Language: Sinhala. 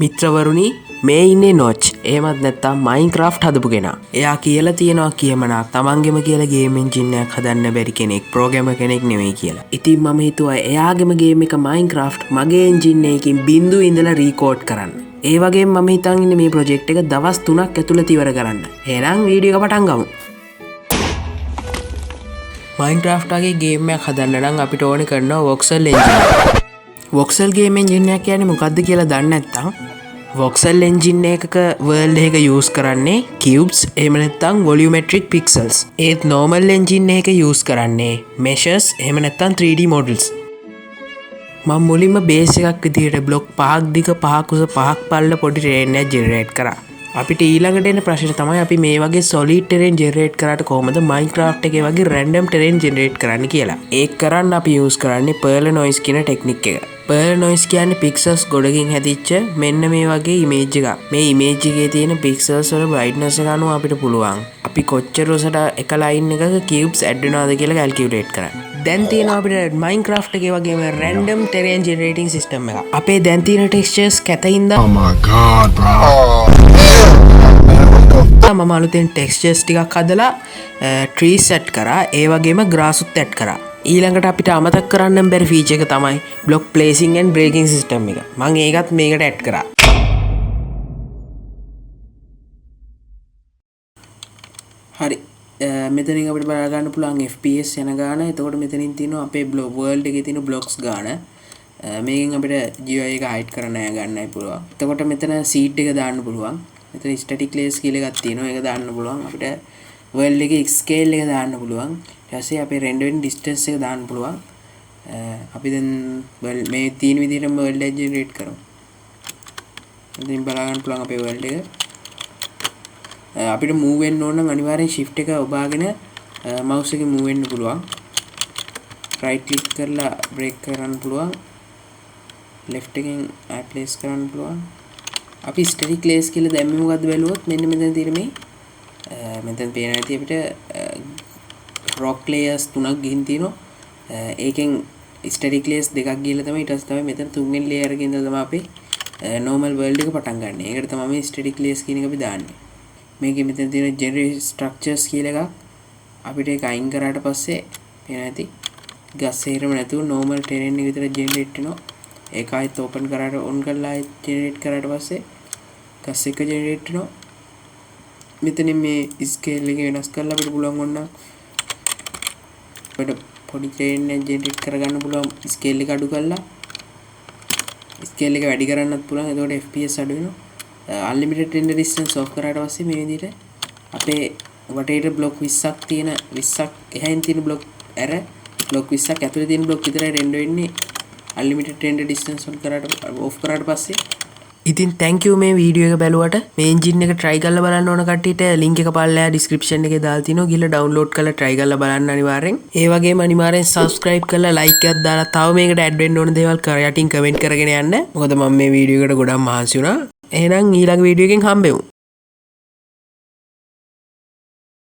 මිත්‍රවරුනි මේ ඉන්නේ නොච් එහෙමත් නැත්නම් මයින්ක්‍රාෆ්ට් හදපු කෙනා. එයා කියලා තියනවා කියමනක් තමන්ගෙම කියලා ගේම් එන්ජින් එකක් හදන්න බැරි කෙනෙක්, ප්‍රෝග්‍රෑමර් කෙනෙක් නෙවෙයි කියලා. ඉතින් මම හිතුවා එයාගෙම ගේම් එක මයින්ක්‍රාෆ්ට් මගේ එන්ජින් එකකින් බිඳු ඉඳලා රීකෝඩ් කරන්න. ඒ වගේම මම හිතන් ඉන්නේ මේ ප්‍රොජෙක්ට් එක දවස් 3ක් ඇතුළත ඉවර කරන්න. එහෙනම් වීඩියෝ එක පටන් ගමු. මයින්ක්‍රාෆ්ට් වගේ ගේම් එකක් හදන්න නම් අපිට ඕනේ කරනවා වොක්සල් එන්ජින්. වොක්සල් ගේම් එන්ජින් එක කියන්නේ මොකක්ද කියලා දන්නේ නැත්නම් වොක්සල් එන්ජින් එකක වර්ල්ඩ් එක යූස් කරන්නේ කියුබ්ස් එහෙම නැත්නම් වොලියුමෙට්‍රික් පික්සල්ස්. ඒත් නෝමල් එන්ජින් එක යූස් කරන්නේ මෙෂර්ස් එහෙම නැත්නම් 3D මොඩල්ස්. මම මුලින්ම බේස් එකක් විදිහට බ්ලොක් 5ක් දිග 5ක් උස 5ක් පළල පොඩි ටෙරේන් එකක් ජෙනරේට් කරා. අපිට ඊළඟට එන ප්‍රශ්නේ තමයි අපි මේ වගේ සොලිඩ් ටෙරේන් ජෙනරේට් කරාට කොහොමද මයින්ක්‍රාෆ්ට් එකේ වගේ රැන්ඩම් ටෙරේන් ජෙනරේට් කරන්න කියලා. ඒක කරන්න අපි යූස් කරන්නේ පර්ල් නොයිස් කියන ටෙක්නික් එක. පර්ල් නොයිස් කියන්නේ පික්සල්ස් ගොඩකින් හැදිච්ච මෙන්න මේ වගේ ඉමේජ් එකක්. මේ ඉමේජ් එකේ තියෙන පික්සල්ස් වල බ්‍රයිට්නස් එක අනුව අපිට පුළුවන් අපි කොච්චර උසට එක ලයින් එකක කියුබ්ස් ඇඩ් වෙනවද කියලා කැල්කියුලේට් කරන්න. දැන් තියෙනවා අපිට මයින්ක්‍රාෆ්ට් එකේ වගේම රැන්ඩම් ටෙරේන් ජෙනරේටින් සිස්ටම් එකක්. අපේ දැන් තියෙන ටෙක්ස්චර්ස් කැතින්ද oh my god bro මම අලුතෙන් ටෙක්ස්චර්ස් ටිකක් හදලා ට්‍රීස් සෙට් කරා. ඒ වගේම ග්‍රාස් උත් ඇඩ් කරා. ඊළඟට අපිට අමතක කරන්න බැරි ෆීචර් එක තමයි බ්ලොක් ප්ලේසිං ඇන්ඩ් බ්‍රේකින් සිස්ටම් එක. මම ඒකත් මේකට ඇඩ් කරා. හරි. මෙතනින් අපිට බලා ගන්න පුළුවන් FPS යන ගාන. එතකොට මෙතනින් තියෙනවා අපේ වර්ල්ඩ් එකේ තියෙන බ්ලොක්ස් ගාන. මේකෙන් අපිට GUI එක හයිඩ් කරන්න ගන්නයි පුළුවන්. එතකොට මෙතන සීඩ් එක දාන්න පුළුවන්. මෙතන ස්ටැටික් ලේස් කියලා එකක් තියෙනවා. ඒක දාන්න පුළුවන්. අපිට වර්ල්ඩ් එකේ ස්කේල් එක දාන්න පුළුවන්. ඊට පස්සේ අපේ රෙන්ඩර් වෙන ඩිස්ටන්ස් එක දාන්න පුළුවන්. අපි දැන් මේ තියෙන විදිහටම වර්ල්ඩ් එක ජෙනරේට් කරමු. ඉතින් බලා ගන්න පුළුවන් අපේ වර්ල්ඩ් එක. අපිට මූව් වෙන්න ඕන නම් අනිවාර්යෙන් shift එක ඔබාගෙන mouse එකෙන් move වෙන්න පුළුවන්. right click කරලා break කරන්න පුළුවන්. left එකෙන් add place කරන්න පුළුවන්. අපි static layers කියලා දැම්මේ මොකද්ද බැලුවොත් මෙන්න මෙතන තියෙන මේ මෙතන පේන ඇති අපිට rock layers 3ක් ගිහින් තියෙනවා. ඒකෙන් static layers 2ක් ගිහලා තමයි ඊට පස්සේ තමයි මෙතන තුන්වෙනි layer එකේ ඉඳලා තමයි අපි normal world එක පටන් ගන්න. ඒකට තමයි මේ static layers කියන එක අපි දාන්නේ. මේකෙ මෙතන තියෙන generate structures කියලා එකක් අපිට ඒක අයින් කරාට පස්සේ පේන ඇති ගස් හේරම නැතුව normal terrain එක විතර generate වෙනවා. ඒක ආයෙත් open කරාට on කරලා ආයෙත් generate කරාට පස්සේ ගස් එක generate වෙනවා. මෙතනින් මේ scale එක වෙනස් කරලා අපිට පුළුවන් වුණා අපිට පොඩි terrain එක generate කරගන්න පුළුවන් scale එක අඩු කරලා scale එක වැඩි කරන්නත් පුළුවන්. එතකොට FPS අඩු වෙනවා. unlimited render distance off කරාට පස්සේ මේ විදිහට අපේ වටේට බ්ලොක් 20ක් තියෙන 20ක් එහයින් තියෙන බ්ලොක් ඇර බ්ලොක් 20ක් ඇතුලේ තියෙන බ්ලොක් විතරයි රෙන්ඩර් වෙන්නේ unlimited render distance on කරාට off කරාට පස්සේ. ඉතින් thank you මේ වීඩියෝ එක බැලුවට. මේ එන්ජින් එක try කරලා බලන්න ඕන කට්ටියට link එක පල්ලෙහා description එකේ දාලා තිනවා. ගිහලා download කරලා try කරලා බලන්න අනිවාර්යෙන්. ඒ වගේම අනිවාර්යෙන් subscribe කරලා like එකක් දාලා තව මේකට add වෙන්න ඕන දේවල් යටින් comment කරගෙන යන්න. මොකද මම මේ වීඩියෝ එකට ගොඩක් මහන්සි වුණා. එහෙනම් ඊළඟ වීඩියෝ එකෙන් හම්බෙමු.